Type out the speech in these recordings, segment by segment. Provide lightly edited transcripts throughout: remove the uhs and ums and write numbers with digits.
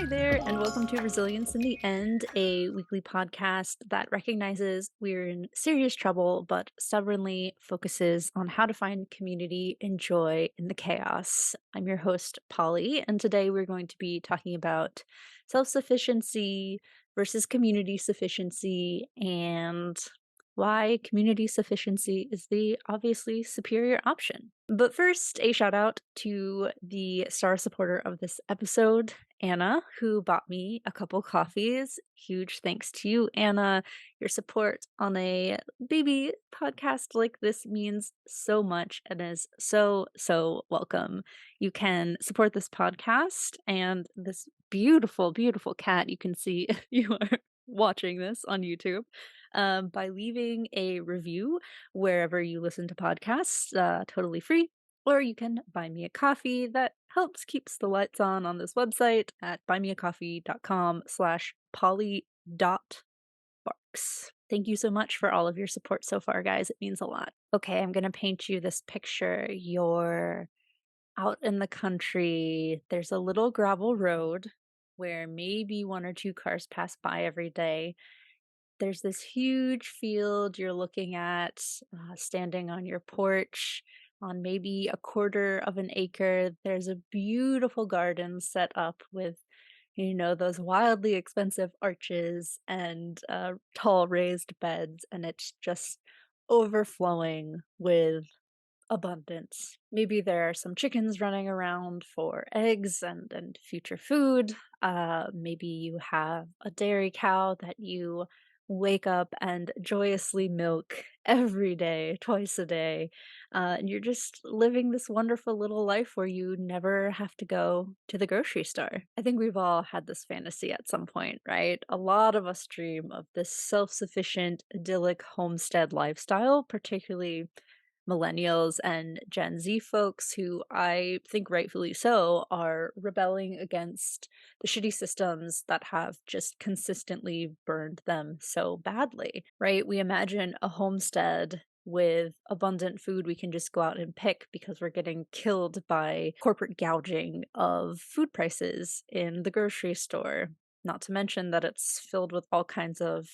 Hi there, and welcome to Resilience in the End, a weekly podcast that recognizes we're in serious trouble but stubbornly focuses on how to find community and joy in the chaos. I'm your host, Polly, and today we're going to be talking about self sufficiency versus community sufficiency and why community sufficiency is the obviously superior option. But first, a shout out to the star supporter of this episode, Anna, who bought me a couple coffees. Huge thanks to you, Anna. Your support on a baby podcast like this means so much and is so welcome. You can support this podcast and this beautiful, beautiful cat you can see if you are watching this on YouTube by leaving a review wherever you listen to podcasts, totally free. Or you can buy me a coffee that helps keeps the lights on this website at buymeacoffee.com/polly.barks. Thank you so much for all of your support so far, guys. It means a lot. Okay, I'm gonna paint you this picture. You're out in the country. There's a little gravel road where maybe one or two cars pass by every day. There's this huge field you're looking at, standing on your porch on maybe a quarter of an acre. There's a beautiful garden set up with, those wildly expensive arches and tall raised beds, and it's just overflowing with abundance. Maybe there are some chickens running around for eggs and future food. Maybe you have a dairy cow that you wake up and joyously milk every day, twice a day. And you're just living this wonderful little life where you never have to go to the grocery store. I think we've all had this fantasy at some point, right? A lot of us dream of this self sufficient, idyllic homestead lifestyle, particularly millennials and Gen Z folks who I think rightfully so are rebelling against the shitty systems that have just consistently burned them so badly, right? We imagine a homestead with abundant food we can just go out and pick because we're getting killed by corporate gouging of food prices in the grocery store. Not to mention that it's filled with all kinds of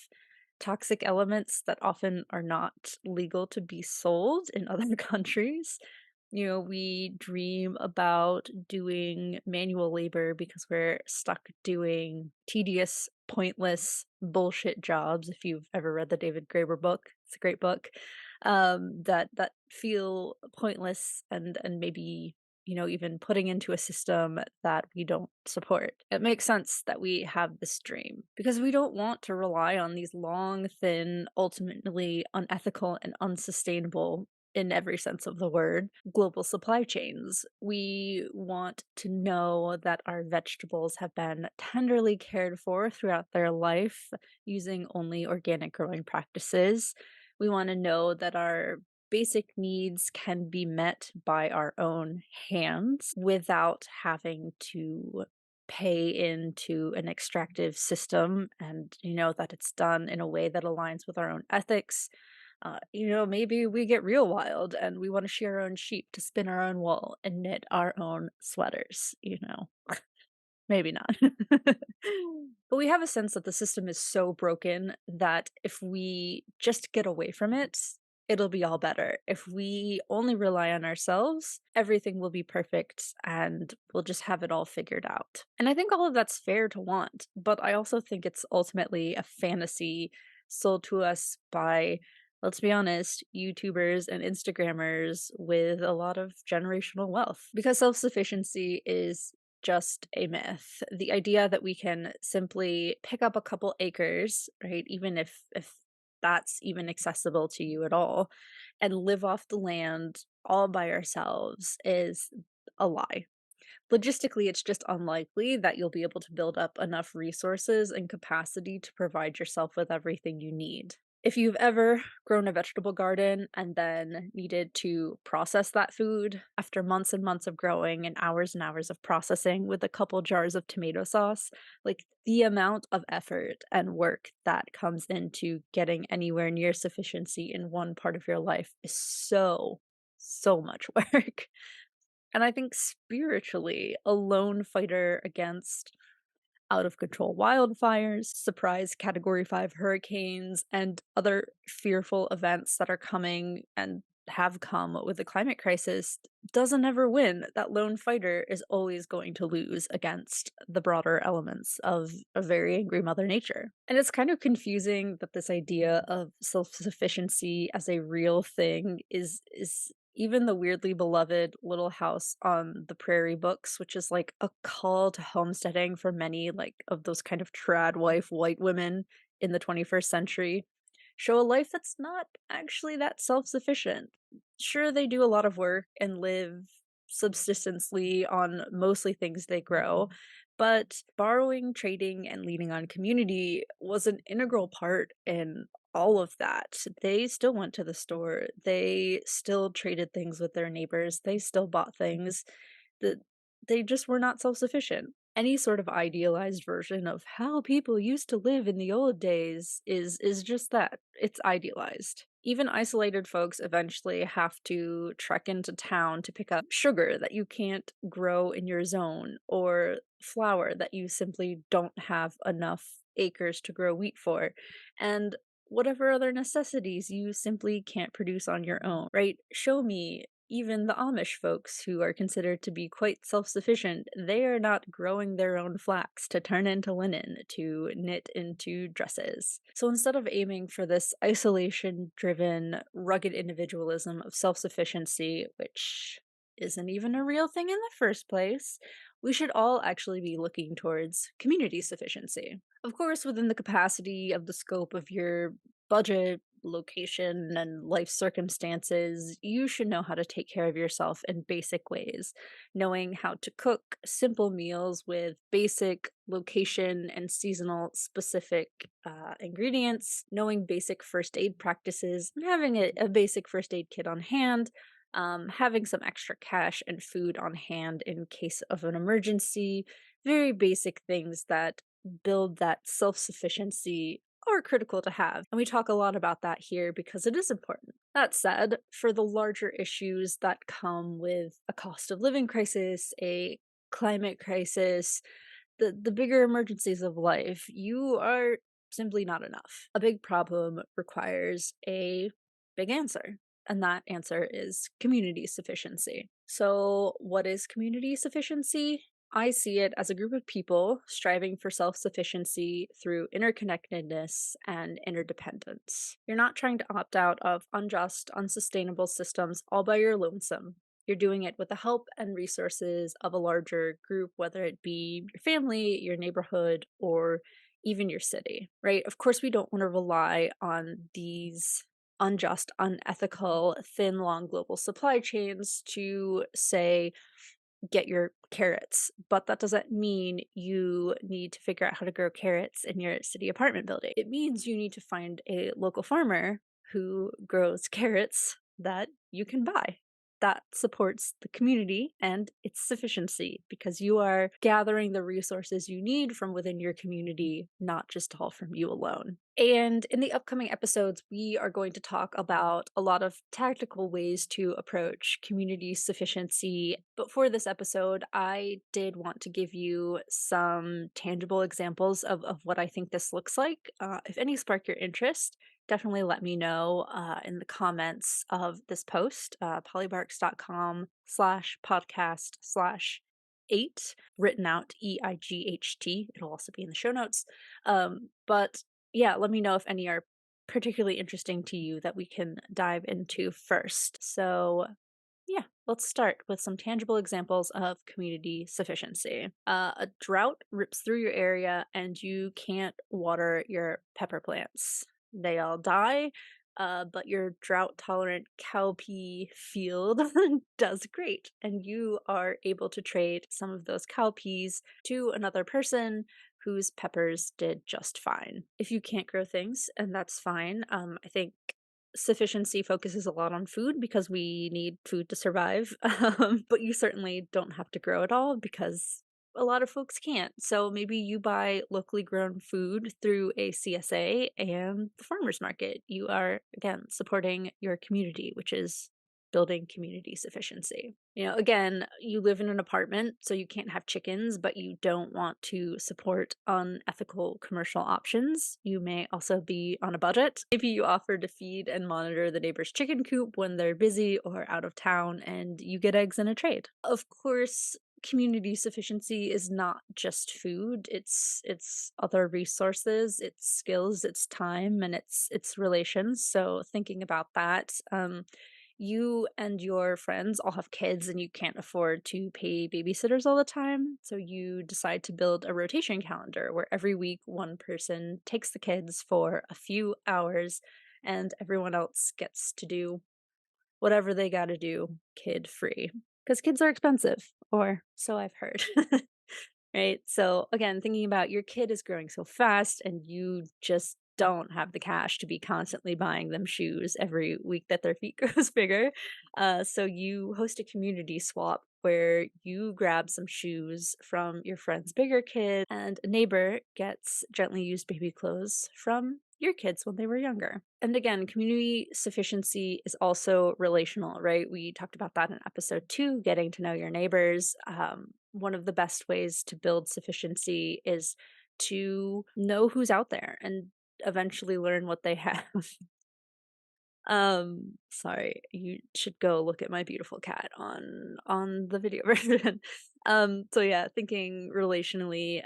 toxic elements that often are not legal to be sold in other countries. We dream about doing manual labor because we're stuck doing tedious, pointless bullshit jobs. If you've ever read the David Graeber book, it's a great book. That feel pointless and maybe even putting into a system that we don't support. It makes sense that we have this dream because we don't want to rely on these long, thin, ultimately unethical and unsustainable in every sense of the word, global supply chains. We want to know that our vegetables have been tenderly cared for throughout their life using only organic growing practices. We want to know that our basic needs can be met by our own hands without having to pay into an extractive system and that it's done in a way that aligns with our own ethics. Maybe we get real wild and we want to shear our own sheep to spin our own wool and knit our own sweaters. Maybe not. But we have a sense that the system is so broken that if we just get away from it, it'll be all better. If we only rely on ourselves, everything will be perfect and we'll just have it all figured out. And I think all of that's fair to want, but I also think it's ultimately a fantasy sold to us by, let's be honest, YouTubers and Instagrammers with a lot of generational wealth. Because self sufficiency is just a myth. The idea that we can simply pick up a couple acres, right, even if that's even accessible to you at all, and live off the land all by ourselves is a lie. Logistically, it's just unlikely that you'll be able to build up enough resources and capacity to provide yourself with everything you need. If you've ever grown a vegetable garden and then needed to process that food after months and months of growing and hours of processing with a couple jars of tomato sauce, like the amount of effort and work that comes into getting anywhere near sufficiency in one part of your life is so much work. And I think spiritually, a lone fighter against out of control wildfires, surprise Category 5 hurricanes, and other fearful events that are coming and have come with the climate crisis doesn't ever win. That lone fighter is always going to lose against the broader elements of a very angry Mother Nature. And it's kind of confusing that this idea of self-sufficiency as a real thing is even the weirdly beloved Little House on the Prairie books, which is like a call to homesteading for many like of those kind of trad wife white women in the 21st century, show a life that's not actually that self-sufficient. Sure, they do a lot of work and live subsistently on mostly things they grow, but borrowing, trading, and leaning on community was an integral part in all of that. They still went to the store, they still traded things with their neighbors, they still bought things. That they just were not self-sufficient. Any sort of idealized version of how people used to live in the old days is just that. It's idealized. Even isolated folks eventually have to trek into town to pick up sugar that you can't grow in your zone, or flour that you simply don't have enough acres to grow wheat for, and whatever other necessities you simply can't produce on your own, right? Show me even the Amish folks, who are considered to be quite self-sufficient, they are not growing their own flax to turn into linen, to knit into dresses. So instead of aiming for this isolation-driven, rugged individualism of self-sufficiency, which isn't even a real thing in the first place, we should all actually be looking towards community sufficiency. Of course, within the capacity of the scope of your budget, location, and life circumstances, you should know how to take care of yourself in basic ways. Knowing how to cook simple meals with basic location and seasonal specific ingredients, knowing basic first aid practices, and having a basic first aid kit on hand. Having some extra cash and food on hand in case of an emergency, very basic things that build that self sufficiency are critical to have. And we talk a lot about that here because it is important. That said, for the larger issues that come with a cost of living crisis, a climate crisis, the bigger emergencies of life, you are simply not enough. A big problem requires a big answer, and that answer is community sufficiency. So, what is community sufficiency? I see it as a group of people striving for self sufficiency through interconnectedness and interdependence. You're not trying to opt out of unjust, unsustainable systems all by your lonesome. You're doing it with the help and resources of a larger group, whether it be your family, your neighborhood, or even your city, right? Of course, we don't want to rely on these unjust, unethical, thin, long global supply chains to say, get your carrots, but that doesn't mean you need to figure out how to grow carrots in your city apartment building. It means you need to find a local farmer who grows carrots that you can buy. That supports the community and its sufficiency because you are gathering the resources you need from within your community, not just all from you alone. And in the upcoming episodes, we are going to talk about a lot of tactical ways to approach community sufficiency. But for this episode, I did want to give you some tangible examples of what I think this looks like. If any spark your interest, definitely let me know in the comments of this post, polybarks.com/podcast/8, written out EIGHT. It'll also be in the show notes. But yeah, let me know if any are particularly interesting to you that we can dive into first. So, yeah, let's start with some tangible examples of community sufficiency. A drought rips through your area and you can't water your pepper plants. They all die, but your drought tolerant cowpea field does great, and you are able to trade some of those cowpeas to another person whose peppers did just fine. If you can't grow things, and that's fine, I think sufficiency focuses a lot on food because we need food to survive, but you certainly don't have to grow it all because a lot of folks can't. So maybe you buy locally grown food through a CSA and the farmers market. You are, again, supporting your community, which is building community sufficiency. Again, you live in an apartment, so you can't have chickens, but you don't want to support unethical commercial options. You may also be on a budget. Maybe you offer to feed and monitor the neighbor's chicken coop when they're busy or out of town, and you get eggs in a trade. Of course, community sufficiency is not just food, it's other resources, it's skills, it's time, and it's relations. So thinking about that, you and your friends all have kids and you can't afford to pay babysitters all the time, so you decide to build a rotation calendar where every week one person takes the kids for a few hours and everyone else gets to do whatever they gotta do kid free. Because kids are expensive, or so I've heard. Right? So, again, thinking about your kid is growing so fast and you just don't have the cash to be constantly buying them shoes every week that their feet grows bigger. So you host a community swap where you grab some shoes from your friend's bigger kid and a neighbor gets gently used baby clothes from your kids when they were younger. And again, community sufficiency is also relational, right? We talked about that in episode 2, getting to know your neighbors. One of the best ways to build sufficiency is to know who's out there and eventually learn what they have. Sorry, you should go look at my beautiful cat on the video version. So yeah, thinking relationally,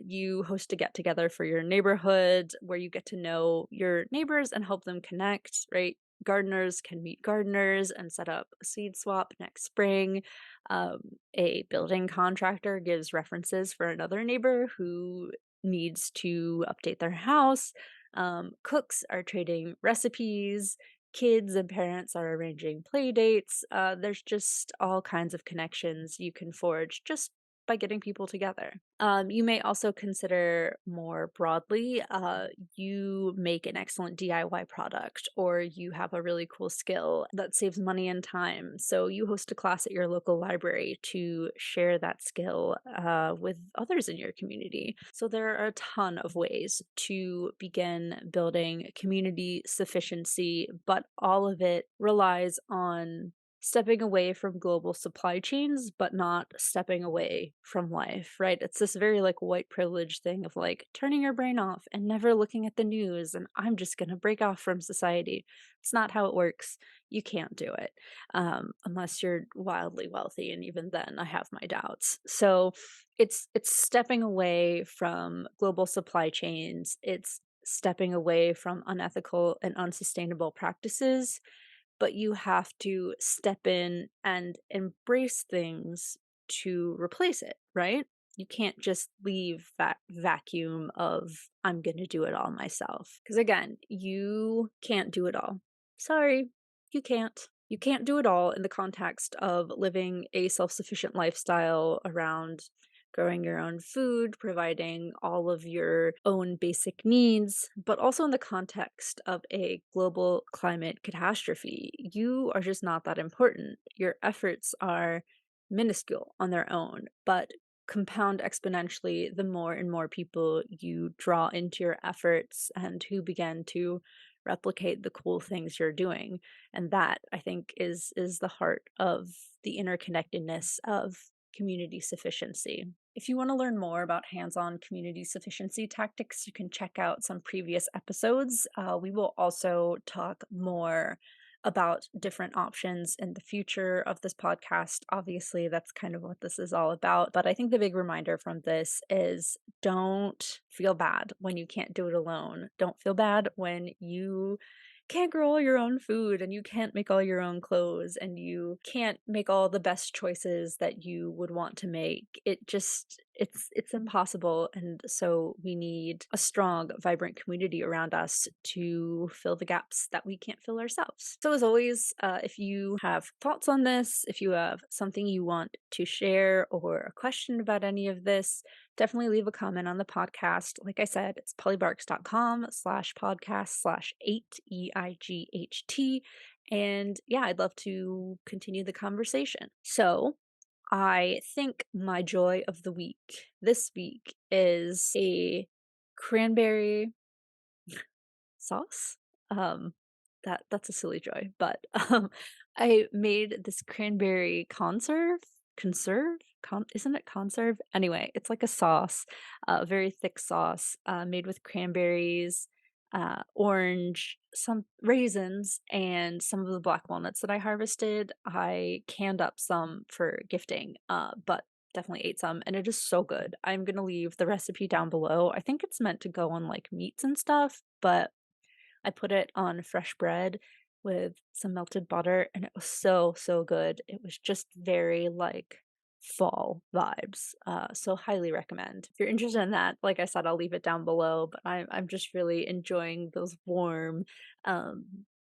you host a get together for your neighborhood where you get to know your neighbors and help them connect, right? Gardeners can meet gardeners and set up a seed swap next spring. Um, a building contractor gives references for another neighbor who needs to update their house. Cooks are trading recipes, kids and parents are arranging play dates. There's just all kinds of connections you can forge just by getting people together. You may also consider more broadly, you make an excellent DIY product or you have a really cool skill that saves money and time. So you host a class at your local library to share that skill with others in your community. So there are a ton of ways to begin building community sufficiency, but all of it relies on stepping away from global supply chains, but not stepping away from life, right? It's this very like white privilege thing of like turning your brain off and never looking at the news, and I'm just going to break off from society. It's not how it works. You can't do it unless you're wildly wealthy, and even then, I have my doubts. So it's stepping away from global supply chains. It's stepping away from unethical and unsustainable practices, but you have to step in and embrace things to replace it, right? You can't just leave that vacuum of, I'm going to do it all myself. Because again, you can't do it all. Sorry, you can't. You can't do it all in the context of living a self sufficient lifestyle around growing your own food, providing all of your own basic needs, but also in the context of a global climate catastrophe. You are just not that important. Your efforts are minuscule on their own, but compound exponentially the more and more people you draw into your efforts and who begin to replicate the cool things you're doing. And that, I think, is the heart of the interconnectedness of community sufficiency. If you want to learn more about hands-on community sufficiency tactics, you can check out some previous episodes. We will also talk more about different options in the future of this podcast. Obviously, that's kind of what this is all about. But I think the big reminder from this is don't feel bad when you can't do it alone. Don't feel bad when you can't grow all your own food and you can't make all your own clothes and you can't make all the best choices that you would want to make. It's impossible, and so we need a strong vibrant community around us to fill the gaps that we can't fill ourselves. So as always, if you have thoughts on this, if you have something you want to share or a question about any of this, definitely leave a comment on the podcast. Like I said, it's polybarks.com/podcast/8EIGHT. And yeah, I'd love to continue the conversation. So I think my joy of the week this week is a cranberry sauce. That's a silly joy, but, I made this cranberry conserve? Isn't it conserve? Anyway, it's like a sauce, a very thick sauce, made with cranberries, orange, some raisins, and some of the black walnuts that I harvested. I canned up some for gifting, but definitely ate some, and it is so good. I'm gonna leave the recipe down below. I think it's meant to go on, like, meats and stuff, but I put it on fresh bread with some melted butter, and it was so, so good. It was just very, like, fall vibes, so highly recommend. If you're interested in that, like I said, I'll leave it down below, but I'm just really enjoying those warm,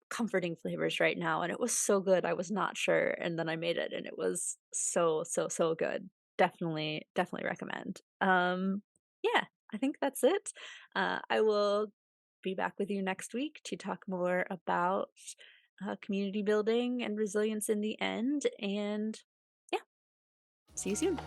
comforting flavors right now, and it was so good, I was not sure, and then I made it, and it was so, so, so good. Definitely, definitely recommend. Yeah, I think that's it. I will be back with you next week to talk more about community building and resilience in the end. And yeah, see you soon.